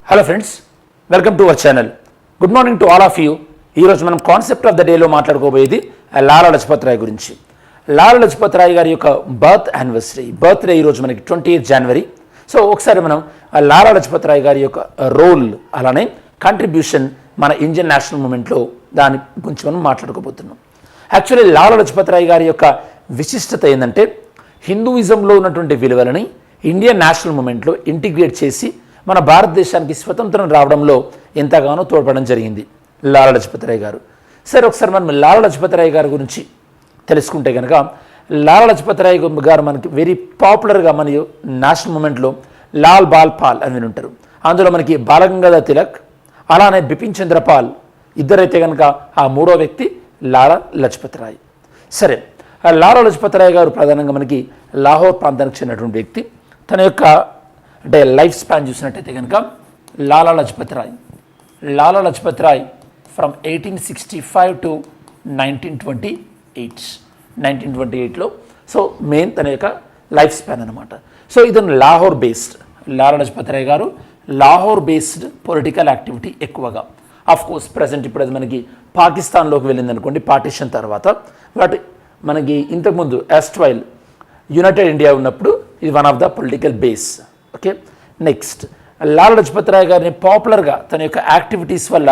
Hello friends, welcome to our channel. Good morning to all of you. ఈరోజు మనం concept of the డేలో మాట్లాడుకోబోయేది లాలా లజపత్ రాయ్ గురించి. లాలా లజపత్ రాయ్ గారి యొక్క బర్త్డే ఈరోజు మనకి 28 జనవరి. సో ఒకసారి మనం లాలా లజపత్ రాయ్ గారి యొక్క రోల్ అలానే కంట్రిబ్యూషన్ మన ఇండియన్ నేషనల్ మూమెంట్లో దాని గురించి మనం మాట్లాడుకోబోతున్నాం. యాక్చువల్లీ లాలా లజపత్ రాయ్ గారి యొక్క విశిష్టత ఏంటంటే హిందూయిజంలో ఉన్నటువంటి విలువలని ఇండియన్ నేషనల్ మూమెంట్లో ఇంటిగ్రేట్ చేసి మన భారతదేశానికి స్వతంత్రం రావడంలో ఎంతగానో తోడ్పడడం జరిగింది లాలా లజపత్ రాయ్ గారు. సరే, ఒకసారి మనం లాలా లజపత్ రాయ్ గారి గురించి తెలుసుకుంటే కనుక లాలా లజపత్ రాయ్ గారు మనకి వెరీ పాపులర్గా మన నేషనల్ మూమెంట్లో లాల్ బాల్ పాల్ అని ఉంటారు. అందులో మనకి బాలగంగాధర్ తిలక్ అలానే బిపిన్ చంద్ర పాల్ ఇద్దరైతే కనుక ఆ మూడో వ్యక్తి లాలా లజపత్ రాయ్. సరే, లాలా లజపత్ రాయ్ గారు ప్రధానంగా మనకి లాహోర్ ప్రాంతానికి చెందినటువంటి వ్యక్తి. తన యొక్క అంటే లైఫ్ స్పాన్ చూసినట్టయితే కనుక లాలా లజపత్ రాయ్ ఫ్రమ్ 1865 టు 1928లో సో మెయిన్ తన యొక్క లైఫ్ స్పాన్ అనమాట. సో ఇతను లాహోర్ బేస్డ్ లాలా లజపత్ రాయ్ గారు లాహోర్ బేస్డ్ పొలిటికల్ యాక్టివిటీ ఎక్కువగా. ఆఫ్ కోర్స్ ప్రజెంట్ ఇప్పుడు అది మనకి పాకిస్తాన్లోకి వెళ్ళింది అనుకోండి పార్టీషన్ తర్వాత. బట్ మనకి ఇంతకుముందు ఎస్ట్వైల్ యునైటెడ్ ఇండియా ఉన్నప్పుడు ఇది one of the political base. Okay, next Lala Lajpat Rai గారిని పాపులర్గా తన యొక్క యాక్టివిటీస్ వల్ల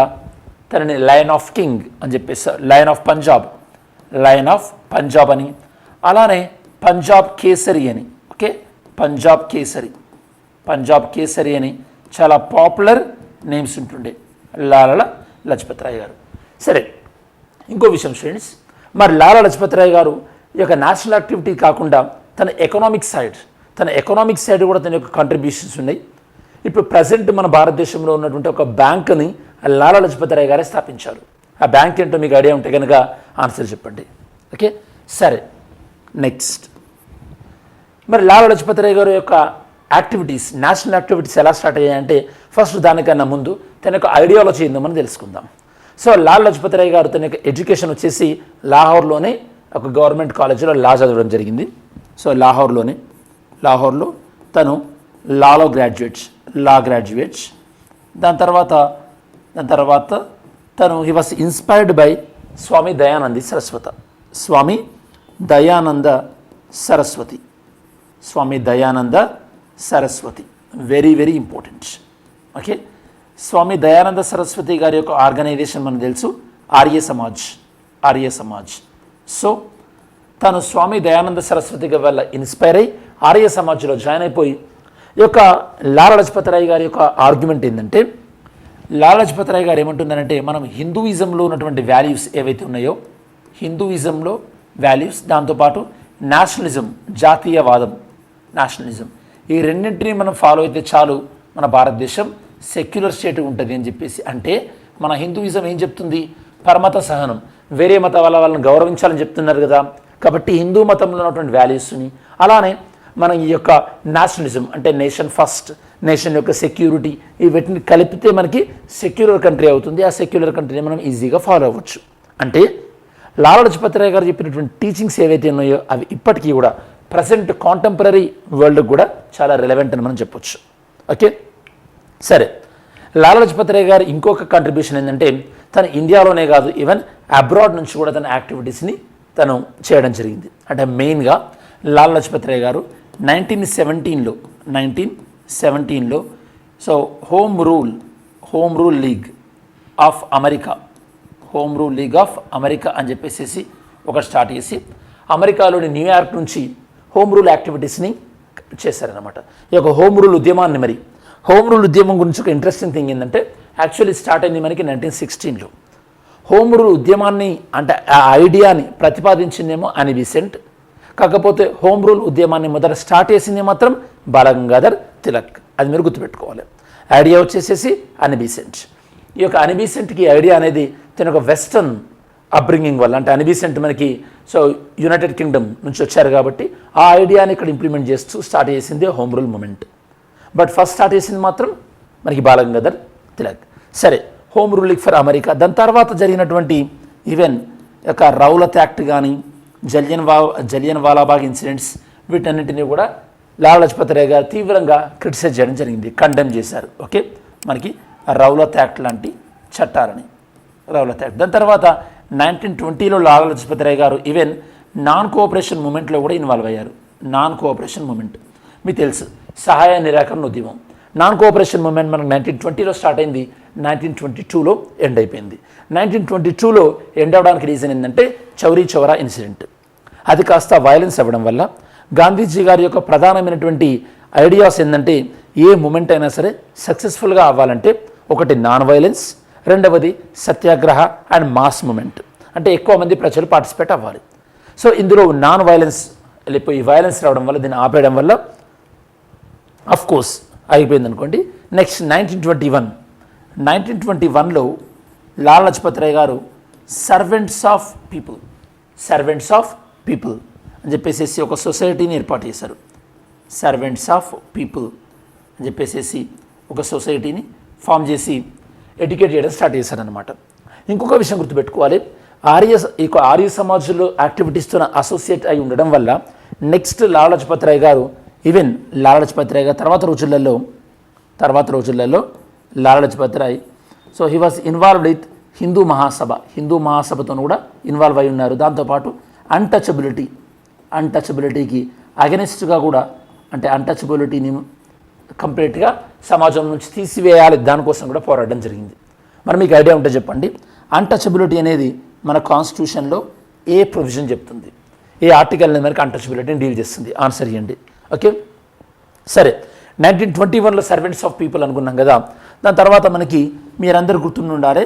తనని లయన్ ఆఫ్ కింగ్ అని చెప్పేసి లయన్ ఆఫ్ పంజాబ్ అని అలానే పంజాబ్ కేసరి అని. ఓకే, పంజాబ్ కేసరి అని చాలా పాపులర్ నేమ్స్ ఉంటుండే లాలా లజపత్ రాయ్ గారు. సరే, ఇంకో విషయం స్టూడెంట్స్, మరి లాలా లజపత్ రాయ్ గారు ఈ యొక్క నేషనల్ యాక్టివిటీ కాకుండా తన ఎకనామిక్ సైడ్ కూడా తన యొక్క కంట్రిబ్యూషన్స్ ఉన్నాయి. ఇప్పుడు ప్రజెంట్ మన భారతదేశంలో ఉన్నటువంటి ఒక బ్యాంక్ని లాలా లజపత్ రాయ్ గారే స్థాపించారు. ఆ బ్యాంక్ ఏంటో మీకు ఐడియా ఉంటే కనుక ఆన్సర్ చెప్పండి. ఓకే, సరే, నెక్స్ట్ మరి లాలా లజపత్ రాయ్ గారి యొక్క యాక్టివిటీస్ నేషనల్ యాక్టివిటీస్ ఎలా స్టార్ట్ అయ్యాయంటే ఫస్ట్ దానికన్నా ముందు తన యొక్క ఐడియాలజీ ఏందో మనం తెలుసుకుందాం. సో లాలా లజపత్ రాయ్ గారు తన యొక్క ఎడ్యుకేషన్ వచ్చేసి లాహోర్లోనే ఒక గవర్నమెంట్ కాలేజీలో లా చదవడం జరిగింది. సో లాహోర్లో తను లా గ్రాడ్యుయేట్స్. దాని తర్వాత తను he was inspired by Swami Dayananda Saraswati very very important. Okay, Swami Dayananda Saraswati గారి యొక్క ఆర్గనైజేషన్ మనకు తెలుసు ఆర్య సమాజ్. సో తను స్వామి దయానంద సరస్వతి వల్ల ఇన్స్పైర్ అయ్యి ఆర్య సమాజ్లో జాయిన్ అయిపోయి ఈ యొక్క లాలా లజపత్ రాయ్ గారి యొక్క ఆర్గ్యుమెంట్ ఏంటంటే లాలా లజపత్ రాయ్ గారు ఏమంటుందంటే మనం హిందూయిజంలో ఉన్నటువంటి వాల్యూస్ ఏవైతే ఉన్నాయో హిందూయిజంలో వాల్యూస్ దాంతోపాటు నేషనలిజం నేషనలిజం ఈ రెండింటినీ మనం ఫాలో అయితే చాలు మన భారతదేశం సెక్యులర్ స్టేట్ ఉంటుంది అని చెప్పేసి. అంటే మన హిందూయిజం ఏం చెప్తుంది? పరమత సహనం, వేరే మత వాళ్ళని గౌరవించాలని చెప్తున్నారు కదా. కాబట్టి హిందూ మతంలో ఉన్నటువంటి వాల్యూస్ని అలానే మనం ఈ యొక్క నేషనలిజం అంటే నేషన్ ఫస్ట్, నేషన్ యొక్క సెక్యూరిటీ ఈ వీటిని కలిపితే మనకి సెక్యులర్ కంట్రీ అవుతుంది. ఆ సెక్యులర్ కంట్రీని మనం ఈజీగా ఫాలో అవ్వచ్చు. అంటే లాలా లజపత్ రాయ్ గారు చెప్పినటువంటి టీచింగ్స్ ఏవైతే ఉన్నాయో అవి ఇప్పటికీ కూడా ప్రజెంట్ కాంటెంపరీ వరల్డ్కి కూడా చాలా రిలవెంట్ అని మనం చెప్పొచ్చు. ఓకే, సరే, లాలా లజపత్ రాయ్ గారు ఇంకొక కంట్రిబ్యూషన్ ఏంటంటే తను ఇండియాలోనే కాదు ఈవెన్ అబ్రాడ్ నుంచి కూడా తన యాక్టివిటీస్ని తను చేయడం జరిగింది. అంటే మెయిన్గా లాలా లజపత్ రాయ్ గారు 1917లో so home rule league of America అని చెప్పేసి ఒకటి స్టార్ట్ చేసి అమెరికాలోని న్యూయార్క్ నుంచి హోమ్ రూల్ యాక్టివిటీస్ని చేశారనమాట. ఈ యొక్క హోమ్ రూల్ ఉద్యమం గురించి ఒక ఇంట్రెస్టింగ్ థింగ్ ఏంటంటే యాక్చువల్లీ స్టార్ట్ అయింది మనకి 1916లో. హోమ్ రూల్ ఉద్యమాన్ని అంటే ఆ ఐడియాని ప్రతిపాదించిందేమో అని బెసెంట్, కాకపోతే హోమ్ రూల్ ఉద్యమాన్ని మొదట స్టార్ట్ చేసింది మాత్రం బాలగంగాధర్ తిలక్. అది మీరు గుర్తుపెట్టుకోవాలి. ఐడియా వచ్చేసేసి అని బెసెంట్. ఈ యొక్క అని బెసెంట్కి ఐడియా అనేది తన ఒక వెస్టర్న్ అప్బ్రింగింగ్ వల్ల అంటే అని బెసెంట్ మనకి సో యునైటెడ్ కింగ్డమ్ నుంచి వచ్చారు కాబట్టి ఆ ఐడియాని ఇక్కడ ఇంప్లిమెంట్ చేస్తూ స్టార్ట్ చేసింది home rule moment. But first start చేసింది మాత్రం మనకి బాలగంగాధర్ తిలక్. సరే, హోమ్ రూలింగ్ ఫర్ అమెరికా. దాని తర్వాత జరిగినటువంటి ఈవెన్ యొక్క రౌలత్ యాక్ట్ కానీ జలియన్ వాలాబాగ్ ఇన్సిడెంట్స్ వీటన్నింటినీ కూడా లాలా లజపత్ రాయ్ గారు తీవ్రంగా క్రిటిసైజ్ చేయడం జరిగింది, కండెమ్ చేశారు. ఓకే, మనకి రౌలత్ యాక్ట్ లాంటి చట్టాలని, రౌలత్ యాక్ట్. దాని తర్వాత 1920లో లాలా లజపత్ రాయ్ గారు ఈవెన్ నాన్ కోఆపరేషన్ మూమెంట్లో కూడా ఇన్వాల్వ్ అయ్యారు. నాన్ కోఆపరేషన్ మూమెంట్ మీకు తెలుసు, సహాయ నిరాకరణ ఉద్యమం. నాన్ కోఆపరేషన్ మూమెంట్ మనకు 1920లో స్టార్ట్ అయింది, 1922లో ఎండ్ అయిపోయింది. 1922లో ఎండ్ అవ్వడానికి రీజన్ ఏంటంటే చౌరీ చౌరా ఇన్సిడెంట్. అది కాస్త వైలెన్స్ అవ్వడం వల్ల గాంధీజీ గారి యొక్క ప్రధానమైనటువంటి ఐడియాస్ ఏంటంటే ఏ మూమెంట్ అయినా సరే సక్సెస్ఫుల్గా అవ్వాలంటే ఒకటి నాన్ వైలెన్స్, రెండవది సత్యాగ్రహ అండ్ మాస్ మూమెంట్, అంటే ఎక్కువ మంది ప్రజలు పార్టిసిపేట్ అవ్వాలి. సో ఇందులో నాన్ వైలెన్స్ వెళ్ళిపోయి వైలెన్స్ రావడం వల్ల దీన్ని ఆపేయడం వల్ల అఫ్ కోర్స్ అయిపోయింది అనుకోండి. నెక్స్ట్ 1921లో లాలా లజపత్ రాయ్ గారు సర్వెంట్స్ ఆఫ్ పీపుల్ అని చెప్పేసి ఒక సొసైటీని ఏర్పాటు చేశారు. సర్వెంట్స్ ఆఫ్ పీపుల్ అని చెప్పేసి ఒక సొసైటీని ఫామ్ చేసి ఎడ్యుకేట్ చేయడం స్టార్ట్ చేశారనమాట. ఇంకొక విషయం గుర్తుపెట్టుకోవాలి, ఆర్య సమాజంలో యాక్టివిటీస్తో అసోసియేట్ అయి ఉండడం వల్ల నెక్స్ట్ లాలా లజపత్ రాయ్ గారు ఈవెన్ లాలా లజపత్ రాయ్ గారు తర్వాత రోజులలో Lala Lajpat Rai so he was involved with Hindu మహాసభతో కూడా ఇన్వాల్వ్ అయి ఉన్నారు. దాంతోపాటు అన్టచబిలిటీకి అగెనిస్ట్గా కూడా, అంటే అన్టచబిలిటీని కంప్లీట్గా సమాజం నుంచి తీసివేయాలి దానికోసం కూడా పోరాడడం జరిగింది. మరి మీకు ఐడియా ఉంటే చెప్పండి, అన్టచబిలిటీ అనేది మన కాన్స్టిట్యూషన్లో ఏ ప్రొవిజన్ చెప్తుంది, ఏ ఆర్టికల్ అనేది మనకి అన్టచబిలిటీని డీల్ చేస్తుంది? ఆన్సర్ ఇవ్వండి. ఓకే సరే, 1921లో సర్వెంట్స్ ఆఫ్ పీపుల్ అనుకున్నాం కదా. దాని తర్వాత మనకి మీరందరూ గుర్తుండాలి,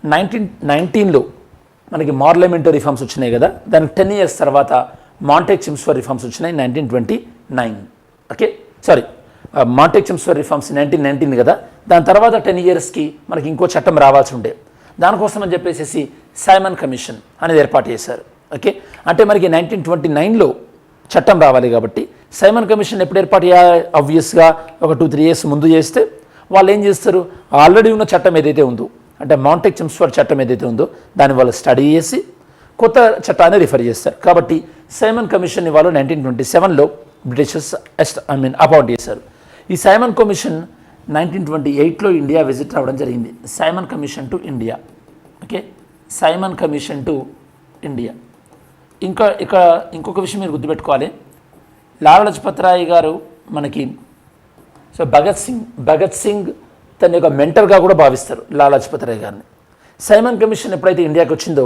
1919లో మనకి మార్లమెంటో రిఫార్మ్స్ వచ్చినాయి కదా. దానికి 10 years తర్వాత మాంటెక్ చిమ్స్ఫర్ రిఫార్మ్స్ వచ్చినాయి 1929. ఓకే సారీ, మాంటెక్ చిమ్స్ఫర్ రిఫార్మ్స్ 1919 కదా. దాని తర్వాత 10 yearsకి మనకి ఇంకో చట్టం రావాల్సి ఉండే. దానికోసం అని చెప్పేసి సైమన్ కమిషన్ అనేది ఏర్పాటు చేశారు. ఓకే, అంటే మనకి 1929లో చట్టం రావాలి కాబట్టి సైమన్ కమిషన్ ఎప్పుడు ఏర్పాటు చేయాలి? ఆబ్వియస్గా ఒక 2-3 years ముందు చేస్తే వాళ్ళు ఏం చేస్తారు, ఆల్రెడీ ఉన్న చట్టం ఏదైతే ఉందో, అంటే మాంటెక్ చిమ్స్ఫర్ చట్టం ఏదైతే ఉందో దాన్ని వాళ్ళు స్టడీ చేసి కొత్త చట్టాన్ని రిఫర్ చేస్తారు. కాబట్టి సైమన్ కమిషన్ వాళ్ళు 1927లో బ్రిటిషర్స్ అపాయింట్ చేశారు. ఈ సైమన్ కమిషన్ 1928లో ఇండియా విజిట్ అవ్వడం జరిగింది. Simon commission to India. Okay, Simon commission to India. ఇంకొక విషయం మీరు గుర్తుపెట్టుకోవాలి, లాలా లజపత్ రాయ్ గారు మనకి సో భగత్ సింగ్ తన యొక్క మెంటర్గా కూడా భావిస్తారు లాలా లజపత్ రాయ్ గారిని. సైమన్ కమిషన్ ఎప్పుడైతే ఇండియాకి వచ్చిందో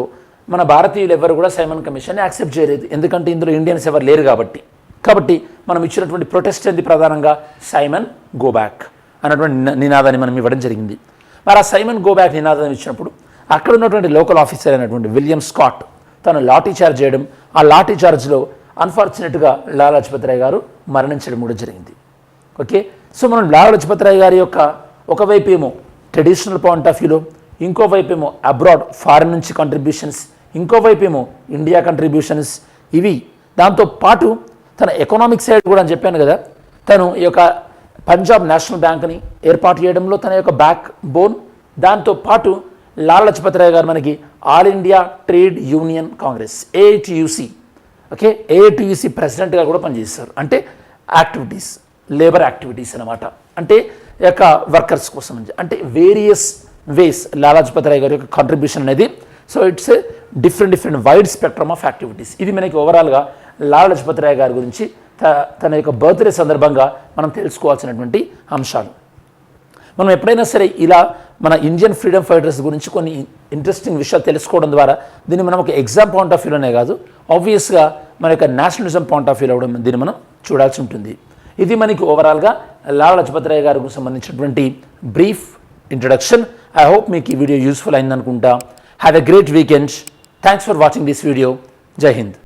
మన భారతీయులు ఎవరు కూడా సైమన్ కమిషన్ని యాక్సెప్ట్ చేయలేదు, ఎందుకంటే ఇందులో ఇండియన్స్ ఎవరు లేరు కాబట్టి. మనం ఇచ్చినటువంటి ప్రొటెస్ట్ ఏంది, ప్రధానంగా సైమన్ గో బ్యాక్ అన్నటువంటి నినాదాన్ని మనం ఇవ్వడం జరిగింది. మరి ఆ సైమన్ గో బ్యాక్ నినాదం ఇచ్చినప్పుడు అక్కడ ఉన్నటువంటి లోకల్ ఆఫీసర్ అయినటువంటి విలియం స్కాట్ తను లాఠీ చార్జ్ చేయడం, ఆ లాఠీ చార్జ్లో అన్ఫార్చునేట్గా లాలా లజపత్ రాయ్ గారు మరణించడం కూడా జరిగింది. ఓకే, సో మనం లాలా లజపత్ రాయ్ గారి యొక్క ఒకవైపు ఏమో ట్రెడిషనల్ పాయింట్ ఆఫ్ వ్యూలో, ఇంకోవైపు ఏమో అబ్రాడ్ ఫారిన్ నుంచి కంట్రిబ్యూషన్స్, ఇంకోవైపు ఏమో ఇండియా కంట్రిబ్యూషన్స్ ఇవి. దాంతోపాటు తన ఎకనామిక్ సైడ్ కూడా అని చెప్పాను కదా, తను ఈ యొక్క పంజాబ్ నేషనల్ బ్యాంక్ని ఏర్పాటు చేయడంలో తన యొక్క బ్యాక్ బోన్. దాంతోపాటు లాలా లజపత్ రాయ్ గారు మనకి all India trade union Congress AITUC, okay, AITUC ప్రెసిడెంట్గా కూడా పనిచేస్తారు. అంటే యాక్టివిటీస్, లేబర్ యాక్టివిటీస్ అన్నమాట, అంటే ఈ యొక్క వర్కర్స్ కోసం, అంటే వేరియస్ వేస్ లాలా లజపత్ రాయ్ గారి యొక్క కాంట్రిబ్యూషన్ అనేది. So it's a different wide spectrum of activities. ఇది మనకి ఓవరాల్గా లాలా లజపత్ రాయ్ గారి గురించి తన యొక్క బర్త్డే సందర్భంగా మనం తెలుసుకోవాల్సినటువంటి అంశాలు. మనం ఎప్పుడైనా సరే ఇలా మన ఇండియన్ ఫ్రీడమ్ ఫైటర్స్ గురించి కొన్ని ఇంట్రెస్టింగ్ విషయాలు తెలుసుకోవడం ద్వారా దీన్ని మనం ఒక ఎగ్జామ్ పాయింట్ ఆఫ్ వ్యూలోనే కాదు, ఆబ్వియస్గా మన యొక్క నేషనలిజం పాయింట్ ఆఫ్ వ్యూలో దీన్ని మనం చూడాల్సి ఉంటుంది. ఇది మనకి ఓవరాల్గా లాలా లజపత్ రాయ్ గారికి సంబంధించినటువంటి బ్రీఫ్ ఇంట్రడక్షన్. ఐ హోప్ మీకు ఈ వీడియో యూస్ఫుల్ అయిందనుకుంటా. Have a great weekend. Thanks for watching this video. Jai Hind.